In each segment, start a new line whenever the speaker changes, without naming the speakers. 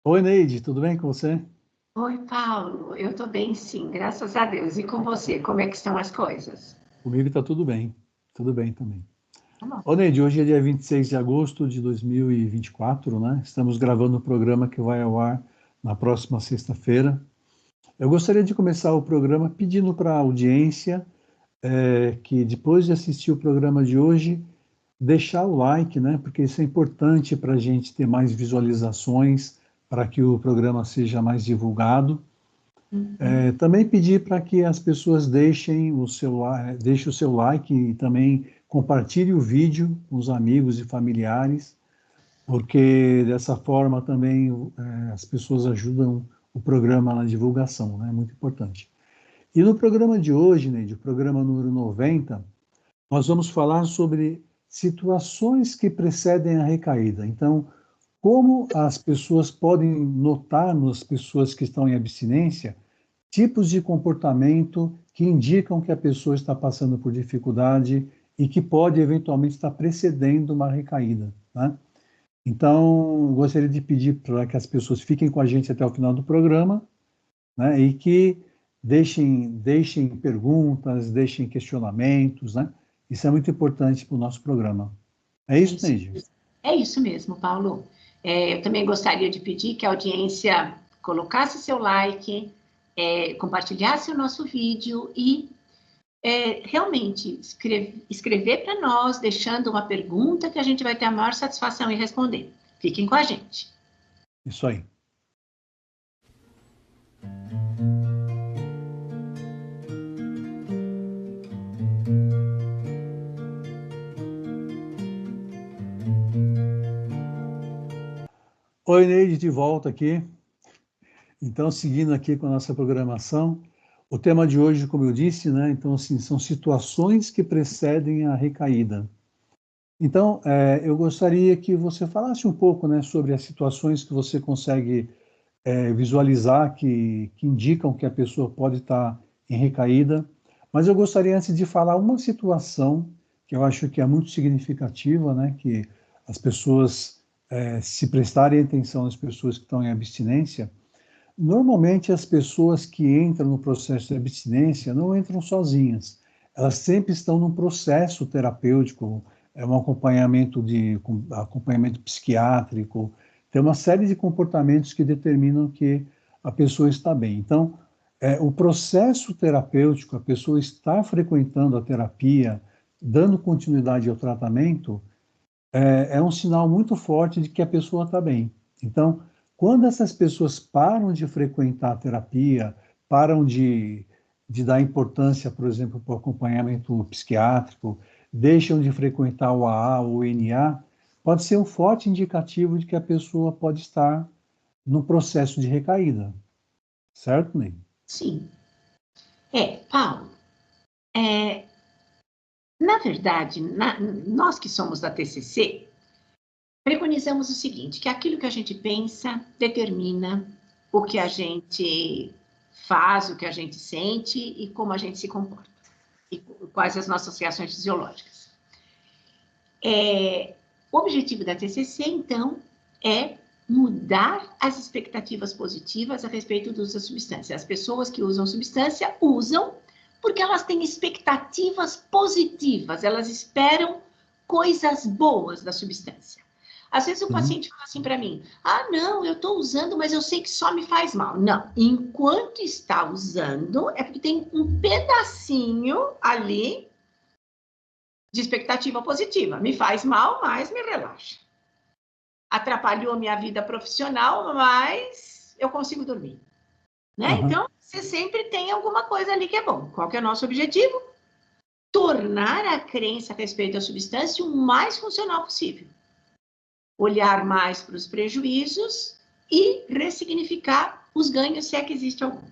Oi, Neide, tudo bem com você?
Oi, Paulo. Eu estou bem, sim, graças a Deus. E com você, como é que estão as coisas?
Comigo está tudo bem também.
Tá bom.
Ô, Neide, hoje é dia 26 de agosto de 2024, né? Estamos gravando o programa que vai ao ar na próxima sexta-feira. Eu gostaria de começar o programa pedindo para a audiência que depois de assistir o programa de hoje, deixar o like, né? Porque isso é importante para a gente ter mais visualizações, para que o programa seja mais divulgado.
Uhum.
Também pedir para que as pessoas deixem o seu like e também compartilhe o vídeo com os amigos e familiares, porque dessa forma também as pessoas ajudam o programa na divulgação, né? É muito importante. E no programa de hoje, Neide, o programa número 90, nós vamos falar sobre situações que precedem a recaída. Então, como as pessoas podem notar nas pessoas que estão em abstinência tipos de comportamento que indicam que a pessoa está passando por dificuldade e que pode eventualmente estar precedendo uma recaída, né? Então, gostaria de pedir para que as pessoas fiquem com a gente até o final do programa, né? E que deixem perguntas, deixem questionamentos, né? Isso é muito importante para o nosso programa. É
É
isso,
isso,
Neide?
é isso mesmo, Paulo. Eu também gostaria de pedir que a audiência colocasse seu like, compartilhasse o nosso vídeo e realmente escrever para nós, deixando uma pergunta que a gente vai ter a maior satisfação em responder. Fiquem com a gente.
Isso aí. Oi, Neide, de volta aqui. Então, seguindo aqui com a nossa programação, o tema de hoje, como eu disse, né? Então, assim, são situações que precedem a recaída. Então, eu gostaria que você falasse um pouco, né, sobre as situações que você consegue visualizar que indicam que a pessoa pode estar em recaída. Mas eu gostaria, antes de falar uma situação que eu acho que é muito significativa, né, que as pessoas, se prestarem atenção nas pessoas que estão em abstinência. Normalmente, as pessoas que entram no processo de abstinência não entram sozinhas. Elas sempre estão num processo terapêutico, é um acompanhamento psiquiátrico, tem uma série de comportamentos que determinam que a pessoa está bem. Então, o processo terapêutico, a pessoa está frequentando a terapia, dando continuidade ao tratamento, é um sinal muito forte de que a pessoa está bem. Então, quando essas pessoas param de frequentar a terapia, param de dar importância, por exemplo, para o acompanhamento psiquiátrico, deixam de frequentar o AA ou o NA, pode ser um forte indicativo de que a pessoa pode estar no processo de recaída. Certo, Ney?
Sim. Paulo, é, na verdade, nós que somos da TCC, preconizamos o seguinte, que aquilo que a gente pensa determina o que a gente faz, o que a gente sente e como a gente se comporta, e quais as nossas reações fisiológicas. O objetivo da TCC, então, é mudar as expectativas positivas a respeito do uso da substância. As pessoas que usam substância usam porque elas têm expectativas positivas, elas esperam coisas boas da substância. Às vezes o
Uhum.
paciente fala assim para mim: ah, não, eu estou usando, mas eu sei que só me faz mal. Não, enquanto está usando, é porque tem um pedacinho ali de expectativa positiva. Me faz mal, mas me relaxa. Atrapalhou minha vida profissional, mas eu consigo dormir. Né?
Aham.
Então, você sempre tem alguma coisa ali que é bom. Qual que é o nosso objetivo? Tornar a crença a respeito da substância o mais funcional possível. Olhar mais para os prejuízos e ressignificar os ganhos, se é que existe algum.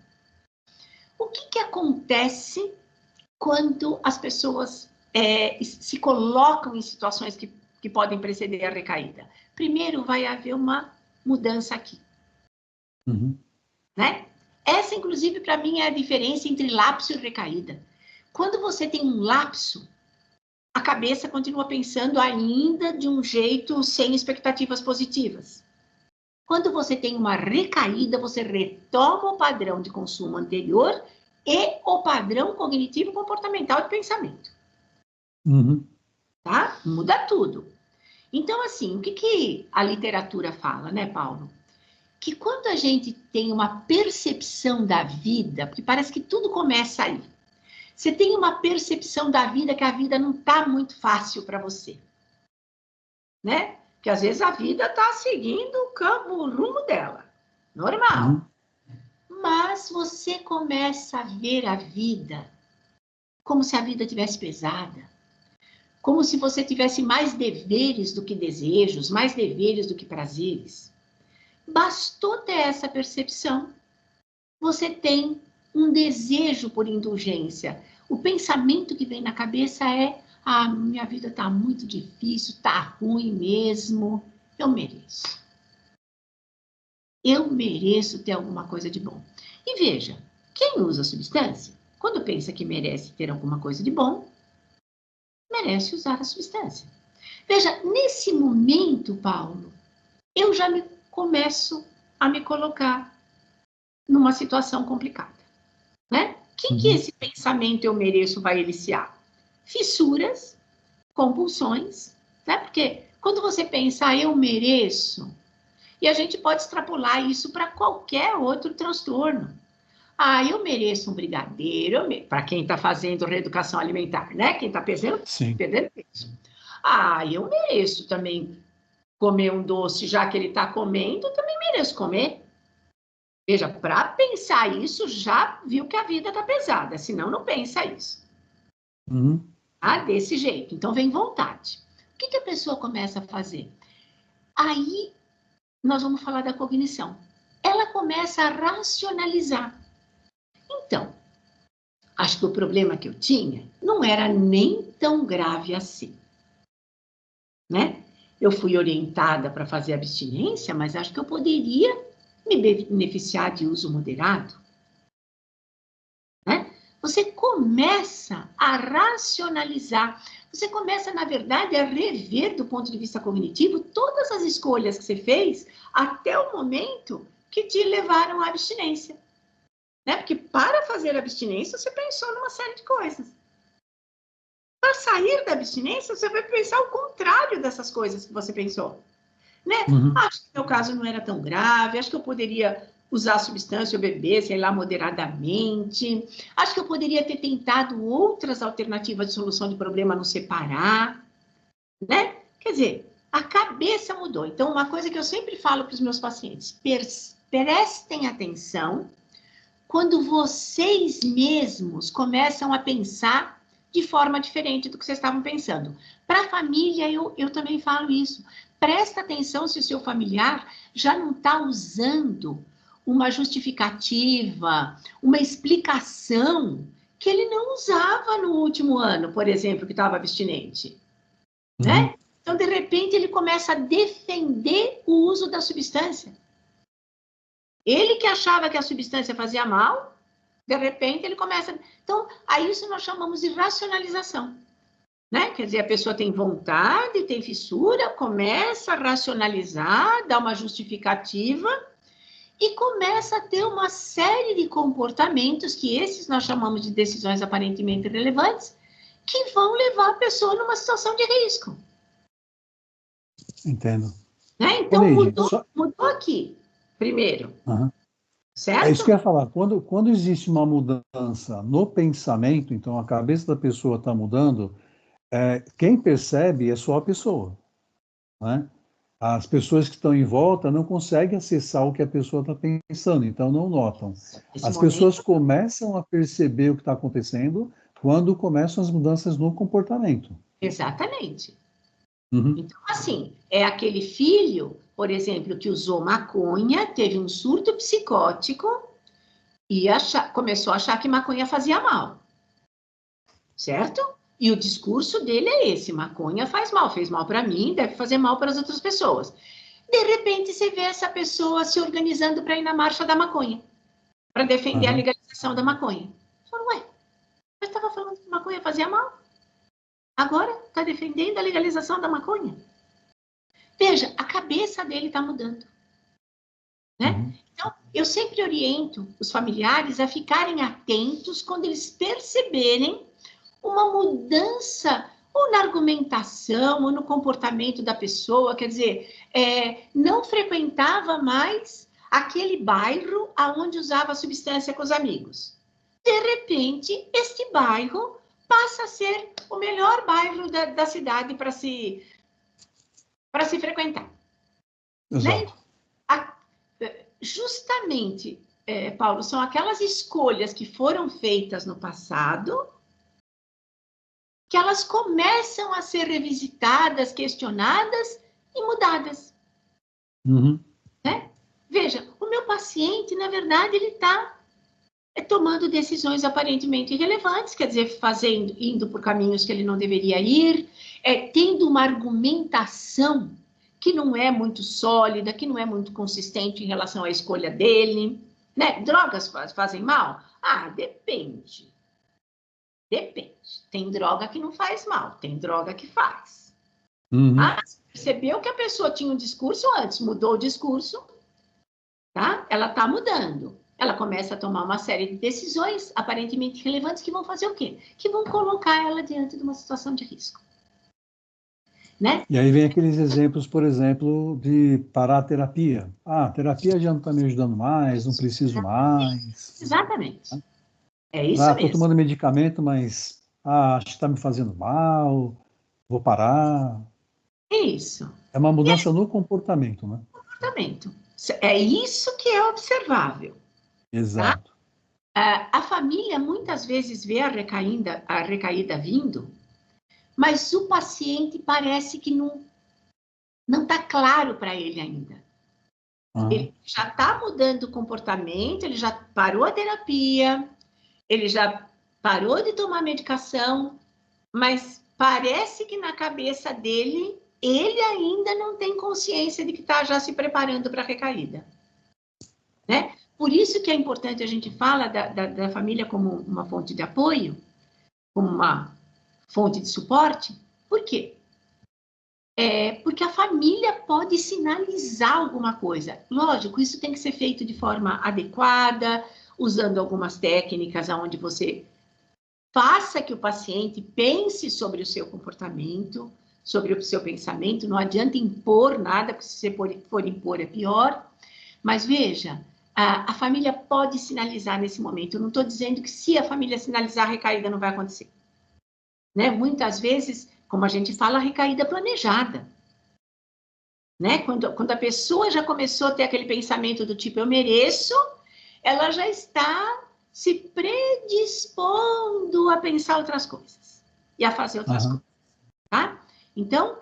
O que acontece quando as pessoas se colocam em situações que podem preceder a recaída? Primeiro, vai haver uma mudança aqui,
Uhum.
né? Essa, inclusive, para mim, é a diferença entre lapso e recaída. Quando você tem um lapso, a cabeça continua pensando ainda de um jeito sem expectativas positivas. Quando você tem uma recaída, você retoma o padrão de consumo anterior e o padrão cognitivo comportamental de pensamento.
Uhum.
Tá? Muda tudo. Então, assim, o que a literatura fala, né, Paulo? Que quando a gente tem uma percepção da vida, porque parece que tudo começa aí. Você tem uma percepção da vida que a vida não está muito fácil para você, né? Porque às vezes a vida está seguindo o rumo dela, normal.
Uhum.
Mas você começa a ver a vida como se a vida tivesse pesada, como se você tivesse mais deveres do que desejos, mais deveres do que prazeres. Bastou ter essa percepção. Você tem um desejo por indulgência. O pensamento que vem na cabeça é: ah, minha vida está muito difícil, está ruim mesmo, eu mereço. Eu mereço ter alguma coisa de bom. E veja, quem usa substância, quando pensa que merece ter alguma coisa de bom, merece usar a substância. Veja, nesse momento, Paulo, eu já começo a me colocar numa situação complicada, né? Quem que esse pensamento eu mereço vai eliciar? Fissuras, compulsões, né? Porque quando você pensa, eu mereço, e a gente pode extrapolar isso para qualquer outro transtorno. Ah, eu mereço um brigadeiro, para quem está fazendo reeducação alimentar, né? Quem está perdendo peso. Ah, eu mereço também comer um doce, já que ele está comendo, eu também mereço comer. Veja, para pensar isso, já viu que a vida está pesada, senão não pensa isso.
Uhum.
Ah, desse jeito. Então vem vontade. O que a pessoa começa a fazer? Aí nós vamos falar da cognição. Ela começa a racionalizar. Então, acho que o problema que eu tinha não era nem tão grave assim, né? Eu fui orientada para fazer abstinência, mas acho que eu poderia me beneficiar de uso moderado, né? Você começa a racionalizar, você começa, na verdade, a rever do ponto de vista cognitivo todas as escolhas que você fez até o momento que te levaram à abstinência. Né? Porque para fazer abstinência, você pensou numa série de coisas. Para sair da abstinência, você vai pensar o contrário dessas coisas que você pensou. Né? Acho que meu caso não era tão grave, acho que eu poderia usar a substância ou beber, sei lá, moderadamente. Acho que eu poderia ter tentado outras alternativas de solução de problema no separar, né? Quer dizer, a cabeça mudou. Então, uma coisa que eu sempre falo para os meus pacientes, prestem atenção quando vocês mesmos começam a pensar de forma diferente do que vocês estavam pensando. Para a família, eu também falo isso. Presta atenção se o seu familiar já não está usando uma justificativa, uma explicação que ele não usava no último ano, por exemplo, que estava abstinente. Né? Então, de repente, ele começa a defender o uso da substância. Ele que achava que a substância fazia mal, de repente ele começa... Então, a isso nós chamamos de racionalização. Né? Quer dizer, a pessoa tem vontade, tem fissura, começa a racionalizar, dá uma justificativa e começa a ter uma série de comportamentos que esses nós chamamos de decisões aparentemente relevantes, que vão levar a pessoa numa situação de risco.
Entendo.
Né? Então, mudou aqui, primeiro. Certo?
É isso que eu ia falar. Quando existe uma mudança no pensamento, então a cabeça da pessoa está mudando, quem percebe é só a pessoa. Né? As pessoas que estão em volta não conseguem acessar o que a pessoa está pensando, então não notam. As pessoas começam a perceber o que está acontecendo quando começam as mudanças no comportamento.
Exatamente. Então, assim, é aquele filho, por exemplo, que usou maconha, teve um surto psicótico e começou a achar que maconha fazia mal. Certo? E o discurso dele é esse: maconha faz mal, fez mal para mim, deve fazer mal para as outras pessoas. De repente, você vê essa pessoa se organizando para ir na marcha da maconha, para defender a legalização da maconha. Falou, ué, mas estava falando que maconha fazia mal? Agora está defendendo a legalização da maconha? Veja, a cabeça dele está mudando. né? Então, eu sempre oriento os familiares a ficarem atentos quando eles perceberem uma mudança ou na argumentação, ou no comportamento da pessoa, quer dizer, não frequentava mais aquele bairro onde usava a substância com os amigos. De repente, este bairro passa a ser o melhor bairro da cidade para se frequentar.
Exato.
Né? Justamente, Paulo, são aquelas escolhas que foram feitas no passado que elas começam a ser revisitadas, questionadas e mudadas. Né? Veja, o meu paciente, na verdade, ele está tomando decisões aparentemente irrelevantes, quer dizer, indo por caminhos que ele não deveria ir, tendo uma argumentação que não é muito sólida, que não é muito consistente em relação à escolha dele. Né? Drogas fazem mal? Ah, depende. Depende. Tem droga que não faz mal, tem droga que faz. Percebeu que a pessoa tinha um discurso antes, mudou o discurso, tá? Ela está mudando. Ela começa a tomar uma série de decisões aparentemente relevantes que vão fazer o quê? Que vão colocar ela diante de uma situação de risco. Né?
E aí vem aqueles exemplos, por exemplo, de parar a terapia. Ah, a terapia já não está me ajudando mais, não preciso mais.
Exatamente. É isso
mesmo.
Estou
tomando medicamento, mas acho que está me fazendo mal, vou parar.
É isso.
É uma mudança no comportamento, né?
Comportamento. É isso que é observável.
Exato.
Tá? A família muitas vezes vê a recaída vindo, mas o paciente parece que não está claro para ele ainda. Ele já está mudando o comportamento, ele já parou a terapia, ele já parou de tomar medicação, mas parece que na cabeça dele, ele ainda não tem consciência de que está já se preparando para a recaída. Né? Por isso que é importante a gente falar da família como uma fonte de apoio, como uma fonte de suporte. Por quê? Porque a família pode sinalizar alguma coisa. Lógico, isso tem que ser feito de forma adequada, usando algumas técnicas onde você faça que o paciente pense sobre o seu comportamento, sobre o seu pensamento. Não adianta impor nada, porque se você for impor é pior. Mas veja, a família pode sinalizar nesse momento. Eu não estou dizendo que se a família sinalizar, a recaída não vai acontecer. Né? Muitas vezes, como a gente fala, a recaída planejada. Né? Quando a pessoa já começou a ter aquele pensamento do tipo, eu mereço, ela já está se predispondo a pensar outras coisas e a fazer outras coisas. Tá? Então,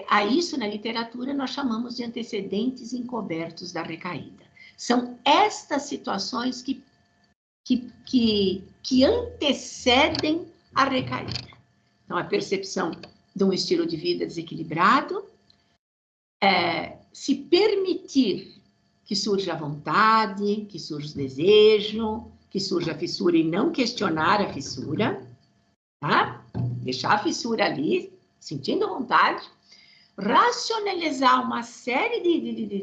a isso na literatura nós chamamos de antecedentes encobertos da recaída. São estas situações que antecedem a recaída. Então, a percepção de um estilo de vida desequilibrado, se permitir que surja a vontade, que surja o desejo, que surja a fissura e não questionar a fissura, tá? Deixar a fissura ali, sentindo vontade, racionalizar uma série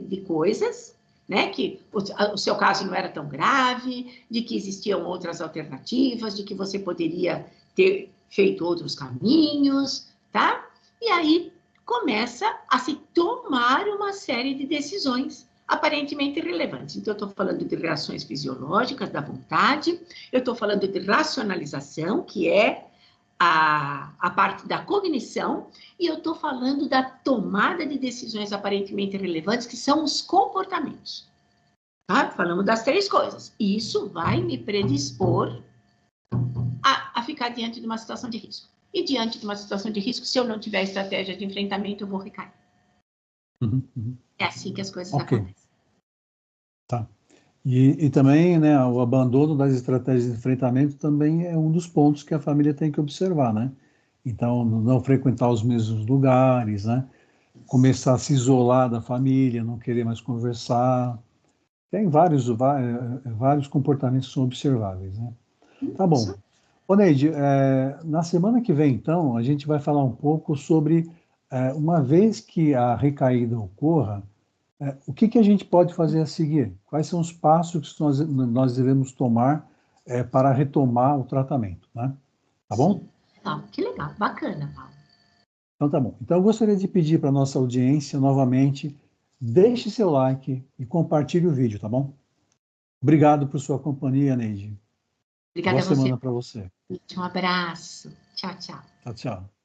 de coisas, né? Que o seu caso não era tão grave, de que existiam outras alternativas, de que você poderia ter feito outros caminhos, tá? E aí começa a se tomar uma série de decisões aparentemente irrelevantes. Então, eu estou falando de reações fisiológicas da vontade, eu estou falando de racionalização, que é a parte da cognição, e eu estou falando da tomada de decisões aparentemente irrelevantes, que são os comportamentos. Tá? Falamos das três coisas. E isso vai me predispor a ficar diante de uma situação de risco. E diante de uma situação de risco, se eu não tiver estratégia de enfrentamento, eu vou recair. É assim que as coisas acontecem.
Tá. E também, né, o abandono das estratégias de enfrentamento também é um dos pontos que a família tem que observar, né? Então, não frequentar os mesmos lugares, né? Começar a se isolar da família, não querer mais conversar. Tem vários comportamentos que são observáveis, né? Tá bom. Ô, Neide, na semana que vem, então, a gente vai falar um pouco sobre, uma vez que a recaída ocorra, O que a gente pode fazer a seguir? Quais são os passos que nós devemos tomar para retomar o tratamento, né? Tá bom?
Sim. Que legal, bacana, Paulo.
Então tá bom. Então eu gostaria de pedir para a nossa audiência, novamente, deixe seu like e compartilhe o vídeo, tá bom? Obrigado por sua companhia, Neide.
Obrigada
Boa
a você.
semana para você.
Um abraço. Tchau, tchau.
Tchau, tchau.